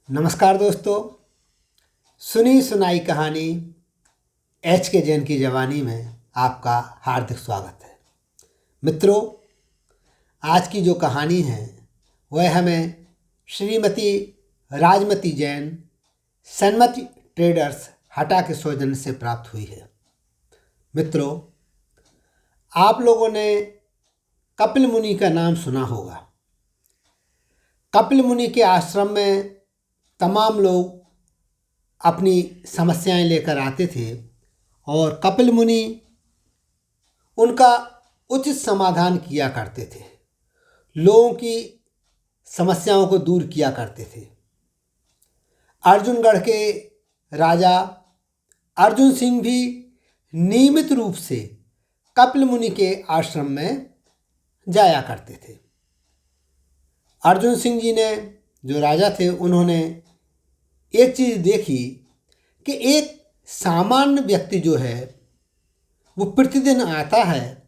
नमस्कार दोस्तों, सुनी सुनाई कहानी एच के जैन की जवानी में आपका हार्दिक स्वागत है। मित्रों, आज की जो कहानी है वह हमें श्रीमती राजमती जैन सन्मति ट्रेडर्स हटा के सौजन्य से प्राप्त हुई है। मित्रों, आप लोगों ने कपिल मुनि का नाम सुना होगा। कपिल मुनि के आश्रम में तमाम लोग अपनी समस्याएं लेकर आते थे और कपिल मुनि उनका उचित समाधान किया करते थे, लोगों की समस्याओं को दूर किया करते थे। अर्जुनगढ़ के राजा अर्जुन सिंह भी नियमित रूप से कपिल मुनि के आश्रम में जाया करते थे। अर्जुन सिंह जी ने, जो राजा थे, उन्होंने एक चीज़ देखी कि एक सामान्य व्यक्ति जो है वो प्रतिदिन आता है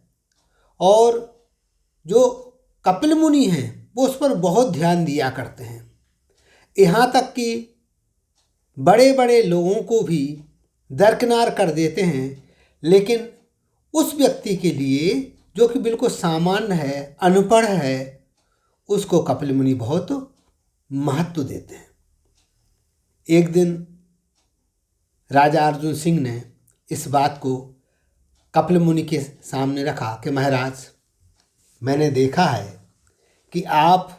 और जो कपिल मुनि हैं वो उस पर बहुत ध्यान दिया करते हैं। यहाँ तक कि बड़े बड़े लोगों को भी दरकिनार कर देते हैं, लेकिन उस व्यक्ति के लिए जो कि बिल्कुल सामान्य है, अनपढ़ है, उसको कपिल मुनि बहुत महत्व देते हैं। एक दिन राजा अर्जुन सिंह ने इस बात को कपिल मुनि के सामने रखा कि महाराज, मैंने देखा है कि आप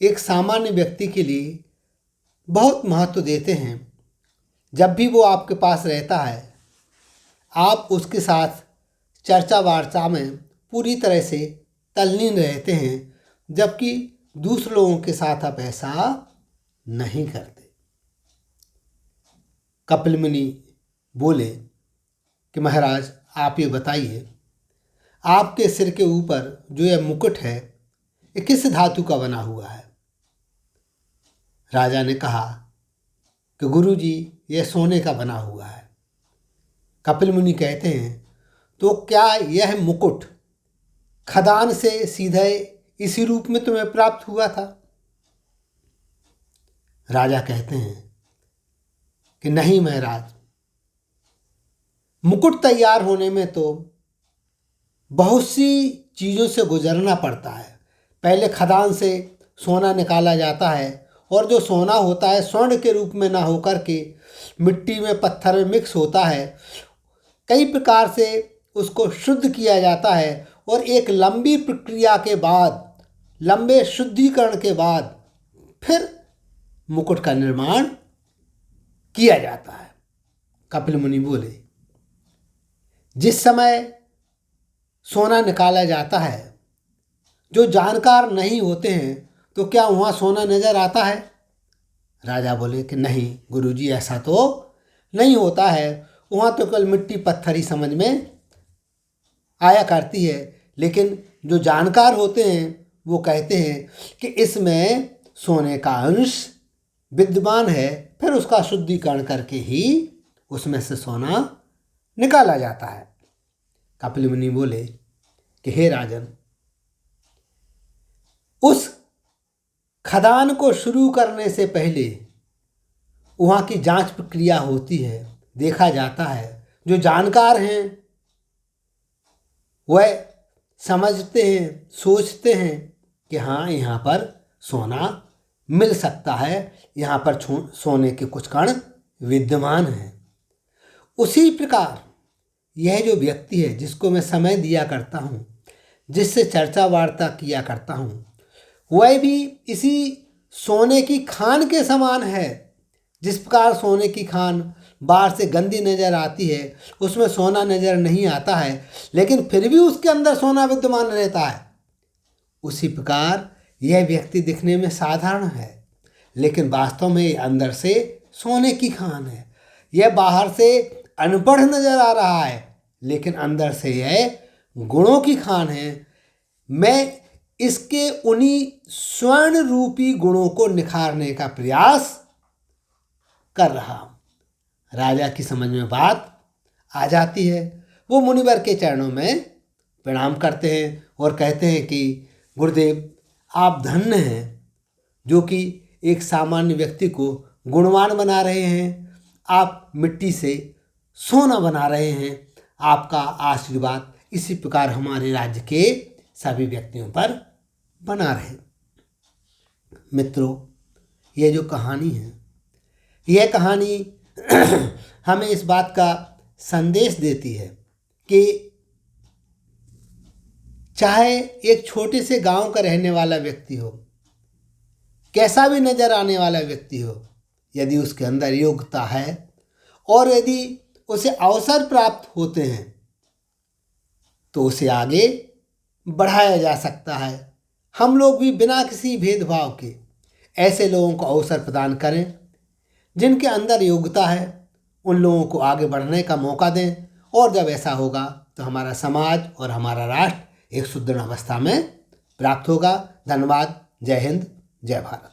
एक सामान्य व्यक्ति के लिए बहुत महत्व देते हैं। जब भी वो आपके पास रहता है आप उसके साथ चर्चा वार्ता में पूरी तरह से तल्लीन रहते हैं, जबकि दूसरे लोगों के साथ आप ऐसा नहीं करते। कपिल मुनि बोले कि महाराज, आप ये बताइए, आपके सिर के ऊपर जो यह मुकुट है ये किस धातु का बना हुआ है? राजा ने कहा कि गुरुजी, यह सोने का बना हुआ है। कपिल मुनि कहते हैं, तो क्या यह मुकुट खदान से सीधे इसी रूप में तुम्हें प्राप्त हुआ था? राजा कहते हैं कि नहीं महाराज, मुकुट तैयार होने में तो बहुत सी चीज़ों से गुजरना पड़ता है। पहले खदान से सोना निकाला जाता है और जो सोना होता है स्वर्ण के रूप में ना होकर के मिट्टी में, पत्थर में मिक्स होता है। कई प्रकार से उसको शुद्ध किया जाता है और एक लंबी प्रक्रिया के बाद, लंबे शुद्धिकरण के बाद फिर मुकुट का निर्माण किया जाता है। कपिल मुनि बोले, जिस समय सोना निकाला जाता है, जो जानकार नहीं होते हैं, तो क्या वहाँ सोना नज़र आता है? राजा बोले कि नहीं गुरुजी, ऐसा तो नहीं होता है। वहाँ तो केवल मिट्टी पत्थर ही समझ में आया करती है, लेकिन जो जानकार होते हैं वो कहते हैं कि इसमें सोने का अंश विद्यमान है, फिर उसका शुद्धिकरण करके ही उसमें से सोना निकाला जाता है। कपिल मुनि बोले कि हे राजन, उस खदान को शुरू करने से पहले वहाँ की जांच प्रक्रिया होती है। देखा जाता है, जो जानकार हैं वह समझते हैं, सोचते हैं कि हाँ, यहाँ पर सोना मिल सकता है, यहाँ पर सोने के कुछ कण विद्यमान हैं। उसी प्रकार यह जो व्यक्ति है, जिसको मैं समय दिया करता हूँ, जिससे चर्चा वार्ता किया करता हूँ, वह भी इसी सोने की खान के समान है। जिस प्रकार सोने की खान बाहर से गंदी नज़र आती है, उसमें सोना नज़र नहीं आता है, लेकिन फिर भी उसके अंदर सोना विद्यमान रहता है। उसी प्रकार यह व्यक्ति दिखने में साधारण है, लेकिन वास्तव में अंदर से सोने की खान है। यह बाहर से अनपढ़ नज़र आ रहा है, लेकिन अंदर से यह गुणों की खान है। मैं इसके उन्हीं स्वर्ण रूपी गुणों को निखारने का प्रयास कर रहा हूँ। राजा की समझ में बात आ जाती है। वो मुनिवर के चरणों में प्रणाम करते हैं और कहते हैं कि गुरुदेव, आप धन्य हैं जो कि एक सामान्य व्यक्ति को गुणवान बना रहे हैं, आप मिट्टी से सोना बना रहे हैं। आपका आशीर्वाद इसी प्रकार हमारे राज्य के सभी व्यक्तियों पर बना रहे। मित्रों, ये जो कहानी है, यह कहानी हमें इस बात का संदेश देती है कि चाहे एक छोटे से गांव का रहने वाला व्यक्ति हो, कैसा भी नजर आने वाला व्यक्ति हो, यदि उसके अंदर योग्यता है और यदि उसे अवसर प्राप्त होते हैं तो उसे आगे बढ़ाया जा सकता है। हम लोग भी बिना किसी भेदभाव के ऐसे लोगों को अवसर प्रदान करें, जिनके अंदर योग्यता है उन लोगों को आगे बढ़ने का मौका दें, और जब ऐसा होगा तो हमारा समाज और हमारा राष्ट्र एक सुदृढ़ अवस्था में प्राप्त होगा। धन्यवाद। जय हिंद, जय भारत।